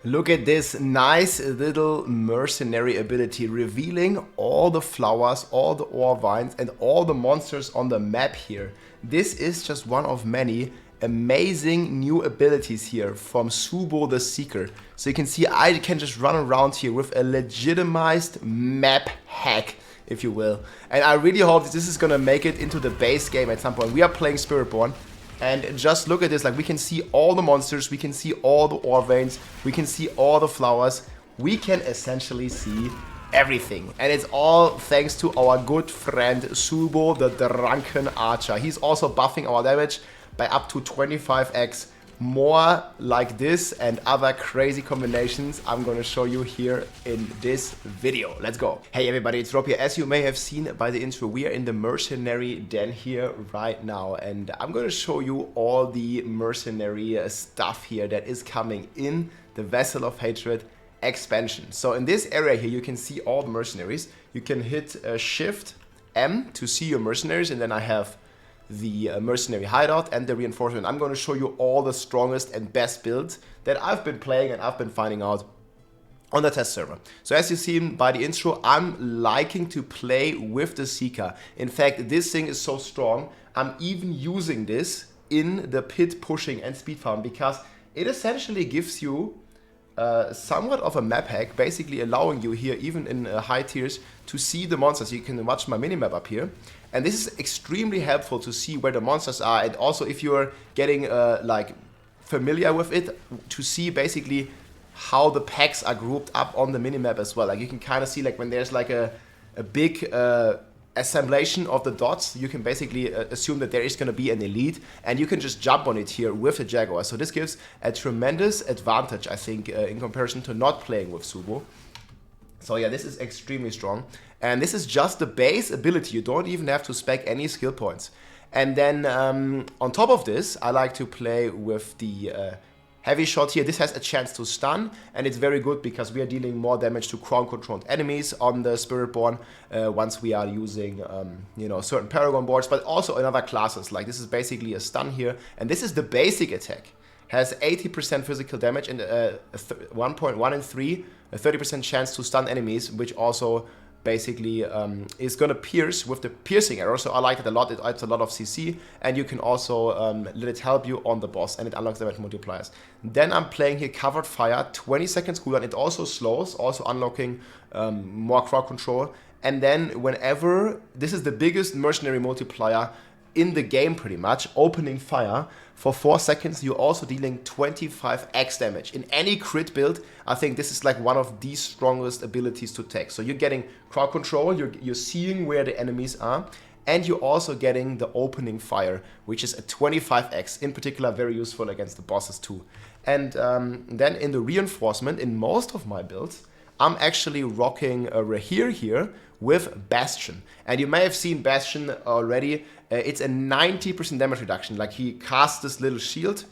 Look at this nice little mercenary ability, revealing all the flowers, all the ore vines, and all the monsters on the map here. This is just one of many amazing new abilities here from Subo the Seeker. So you can see I can just run around here with a legitimized map hack, if you will. And I really hope this is gonna make it into the base game at some point. We are playing Spiritborn. And just look at this, like we can see all the monsters, we can see all the ore veins, we can see all the flowers. We can essentially see everything. And it's all thanks to our good friend Subo, the Drunken Archer. He's also buffing our damage by up to 25x. More like this and other crazy combinations I'm gonna show you here in this video. Let's go. Hey everybody, it's Rob here. As you may have seen by the intro, we are in the mercenary den here right now, and I'm gonna show you all the mercenary stuff here that is coming in the Vessel of Hatred expansion. So in this area here, you can see all the mercenaries. You can hit Shift M to see your mercenaries, and then I have the mercenary hideout and the reinforcement. I'm going to show you all the strongest and best builds that I've been playing and I've been finding out on the test server. So as you've seen by the intro, I'm liking to play with the Seeker. In fact, this thing is so strong, I'm even using this in the pit pushing and speed farm because it essentially gives you somewhat of a map hack, basically allowing you here, even in high tiers, to see the monsters. You can watch my minimap up here. And this is extremely helpful to see where the monsters are, and also if you're getting like familiar with it, to see basically how the packs are grouped up on the minimap as well. Like you can kind of see like when there's like a big assemblation of the dots, you can basically assume that there is going to be an elite, and you can just jump on it here with the Jaguar. So this gives a tremendous advantage, I think, in comparison to not playing with Subo. So yeah, this is extremely strong. And this is just the base ability. You don't even have to spec any skill points. And then on top of this, I like to play with the heavy shot here. This has a chance to stun, and it's very good because we are dealing more damage to crown-controlled enemies on the Spiritborn once we are using, you know, certain Paragon boards, but also in other classes. Like this is basically a stun here, and this is the basic attack. Has 80% physical damage and 1.1 in 3, a 30% chance to stun enemies, which also basically is gonna pierce with the piercing arrow. So I like it a lot. It adds a lot of CC, and you can also let it help you on the boss, and it unlocks damage multipliers. Then I'm playing here Covered Fire, 20 seconds cooldown. It also slows, also unlocking more crowd control. And then whenever, this is the biggest mercenary multiplier in the game pretty much, opening fire for 4 seconds, you're also dealing 25x damage. In any crit build, I think this is like one of the strongest abilities to take. So you're getting crowd control, you're seeing where the enemies are, and you're also getting the opening fire, which is a 25x, in particular very useful against the bosses too. And then in the reinforcement, in most of my builds, I'm actually rocking a Raheir here with Bastion. And you may have seen Bastion already. It's a 90% damage reduction. Like he casts this little shield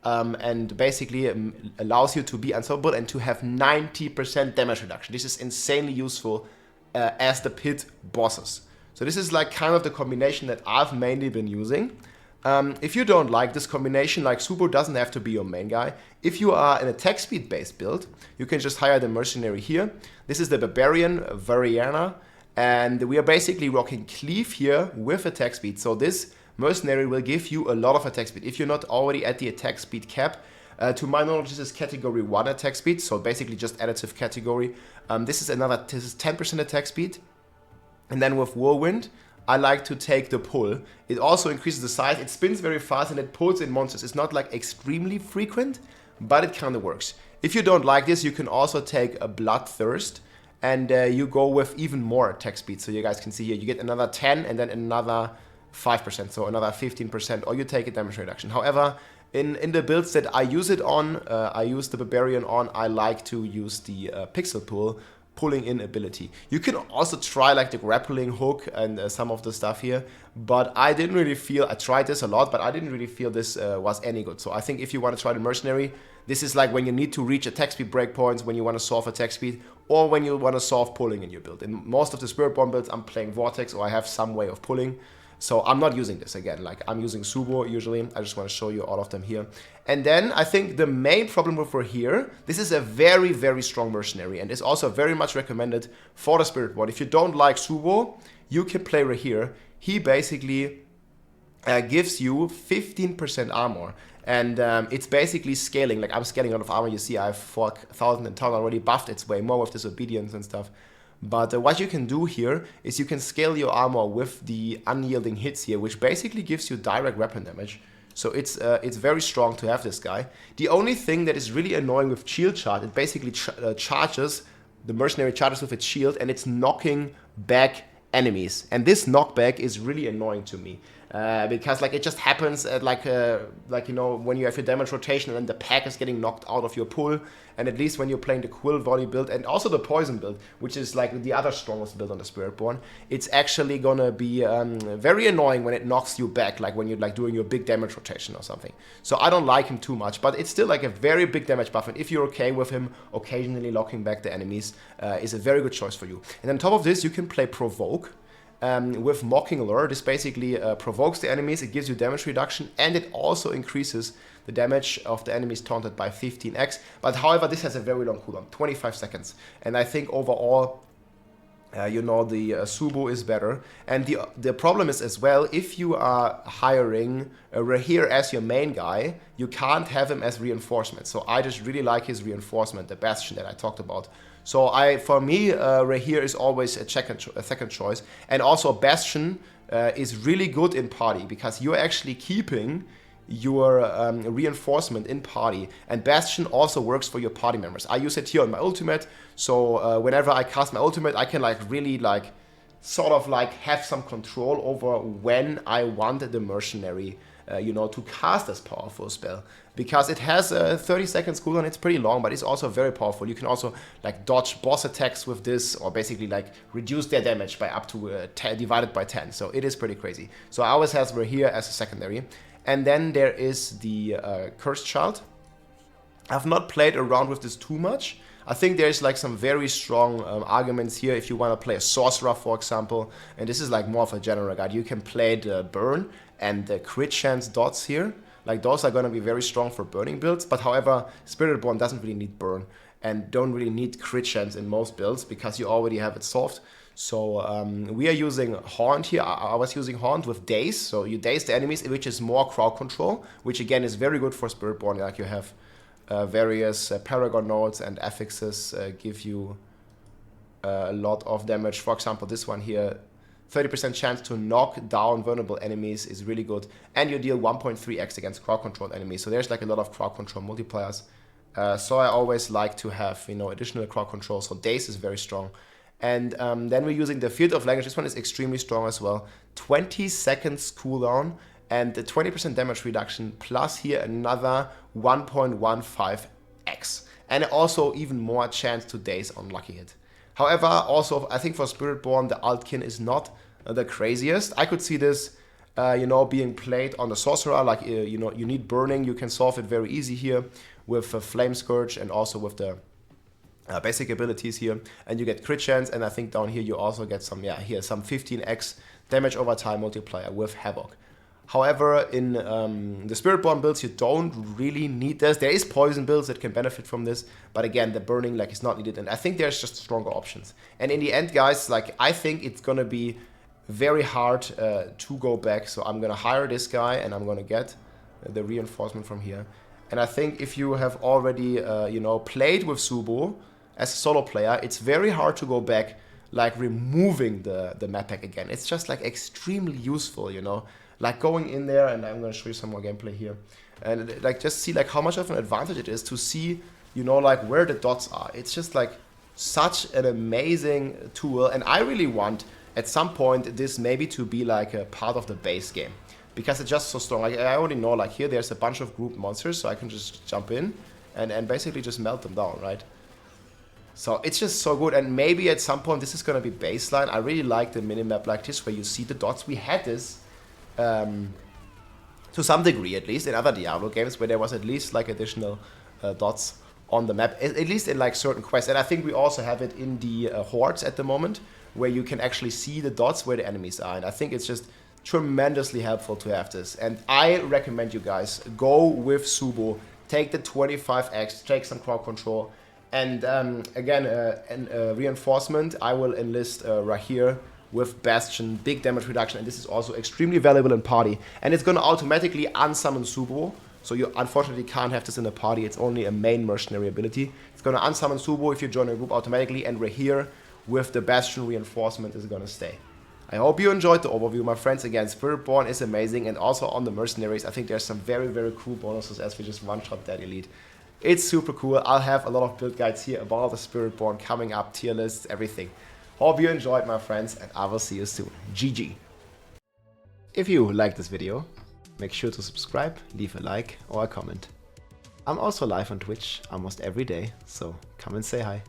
and basically allows you to be unstoppable and to have 90% damage reduction. This is insanely useful as the pit bosses. So this is like kind of the combination that I've mainly been using. If you don't like this combination, like Subo doesn't have to be your main guy. If you are an attack speed based build, you can just hire the mercenary here. This is the barbarian Varyana, and we are basically rocking cleave here with attack speed. So this mercenary will give you a lot of attack speed. If you're not already at the attack speed cap, to my knowledge, this is category 1 attack speed, so basically just additive category. This is 10% attack speed. And then with Whirlwind, I like to take the pull. It also increases the size, it spins very fast, and it pulls in monsters. It's not like extremely frequent, but it kind of works. If you don't like this, you can also take a Bloodthirst, and you go with even more attack speed. So you guys can see here, you get another 10 and then another 5%, so another 15%, or you take a damage reduction. However, in the builds that I use it on, I use the Barbarian on, I like to use the Pixel Pull, pulling in ability. You can also try like the grappling hook and some of the stuff here, but I didn't really feel, I tried this a lot, but I didn't really feel this was any good. So I think if you want to try the mercenary, this is like when you need to reach attack speed breakpoints, when you want to solve attack speed, or when you want to solve pulling in your build. In most of the Spiritborn builds, I'm playing Vortex, or I have some way of pulling. So I'm not using this again, like I'm using Subo usually. I just want to show you all of them here. And then I think the main problem with Raheir, this is a very, very strong mercenary and is also very much recommended for the Spirit Board. If you don't like Subo, you can play Raheir. He basically gives you 15% armor. And it's basically scaling, like I'm scaling out of armor. You see I have 4,010 already buffed its way more with disobedience and stuff. But what you can do here is you can scale your armor with the unyielding hits here, which basically gives you direct weapon damage. So it's very strong to have this guy. The only thing that is really annoying with shield charge, it basically charges, the mercenary charges with its shield and it's knocking back enemies. And this knockback is really annoying to me. Because like it just happens at like you know, when you have your damage rotation and then the pack is getting knocked out of your pull, and at least when you're playing the quill volley build and also the poison build, which is like the other strongest build on the Spiritborn, it's actually gonna be very annoying when it knocks you back, like when you're like doing your big damage rotation or something. So I don't like him too much, but it's still like a very big damage buff, and if you're okay with him occasionally locking back the enemies, is a very good choice for you. And on top of this, you can play Provoke. With Mocking Lure, this basically provokes the enemies, it gives you damage reduction, and it also increases the damage of the enemies taunted by 15x. But however, this has a very long cooldown, 25 seconds. And I think overall, you know, the Subo is better. And the problem is as well, if you are hiring Raheir as your main guy, you can't have him as reinforcement. So I just really like his reinforcement, the Bastion that I talked about. So for me, Raheir is always a second choice. And also Bastion is really good in party because you're actually keeping your reinforcement in party. And Bastion also works for your party members. I use it here on my ultimate. So whenever I cast my ultimate, I can like really like sort of like have some control over when I want the mercenary you know, to cast this powerful spell, because it has a 30 seconds cooldown. It's pretty long, but it's also very powerful. You can also like dodge boss attacks with this, or basically like reduce their damage by up to 10 divided by 10. So it is pretty crazy. So I always have Raheir as a secondary. And then there is the Cursed Child. I've not played around with this too much. I think there's like some very strong arguments here if you want to play a Sorcerer, for example. And this is like more of a general guide. You can play the Burn and the Crit Chance dots here. Like those are going to be very strong for burning builds. But however, Spiritborn doesn't really need Burn and don't really need Crit Chance in most builds because you already have it solved. So we are using Haunt here. I was using Haunt with Daze. So you daze the enemies, which is more crowd control, which again is very good for Spiritborn. Like you have various Paragon nodes and affixes give you a lot of damage. For example, this one here, 30% chance to knock down vulnerable enemies is really good. And you deal 1.3x against crowd controlled enemies. So there's like a lot of crowd control multipliers. So I always like to have, you know, additional crowd control. So Daze is very strong. And then we're using the Field of Language. This one is extremely strong as well. 20 seconds cooldown and the 20% damage reduction, plus here another 1.15x. And also even more chance to daze on lucky hit. However, also I think for Spiritborn, the Aldkin is not the craziest. I could see this, you know, being played on the Sorcerer. Like, you know, you need Burning. You can solve it very easy here with Flame Scourge and also with the basic abilities here, and you get crit chance, and I think down here you also get some, yeah, here some 15x damage over time multiplier with Havoc. However, in the Spiritborn builds, you don't really need this. There is poison builds that can benefit from this, but again, the burning like is not needed, and I think there's just stronger options. And in the end, guys, like I think it's gonna be very hard to go back. So I'm gonna hire this guy, and I'm gonna get the reinforcement from here. And I think if you have already, you know, played with Subo as a solo player, it's very hard to go back, like removing the MAPHACK again. It's just like extremely useful, you know. Like going in there, and I'm gonna show you some more gameplay here, and like just see like how much of an advantage it is to see, you know, like where the dots are. It's just like such an amazing tool, and I really want at some point this maybe to be like a part of the base game, because it's just so strong. Like I already know, like here there's a bunch of group monsters, so I can just jump in and basically just melt them down, right? So it's just so good, and maybe at some point this is gonna be baseline. I really like the minimap like this, where you see the dots. We had this to some degree, at least in other Diablo games, where there was at least like additional dots on the map, at least in like certain quests. And I think we also have it in the hordes at the moment, where you can actually see the dots where the enemies are. And I think it's just tremendously helpful to have this. And I recommend you guys go with Subo, take the 25x, take some crowd control. And again, reinforcement, I will enlist Raheir with Bastion, big damage reduction, and this is also extremely valuable in party. And it's going to automatically unsummon Subo, so you unfortunately can't have this in a party, it's only a main mercenary ability. It's going to unsummon Subo if you join a group automatically, and Raheir with the Bastion reinforcement is going to stay. I hope you enjoyed the overview, my friends. Again, Spiritborn is amazing, and also on the Mercenaries, I think there's some very, very cool bonuses as we just one-shot that elite. It's super cool. I'll have a lot of build guides here about the Spiritborn coming up, tier lists, everything. Hope you enjoyed, my friends, and I will see you soon. GG. If you liked this video, make sure to subscribe, leave a like or a comment. I'm also live on Twitch almost every day, so come and say hi.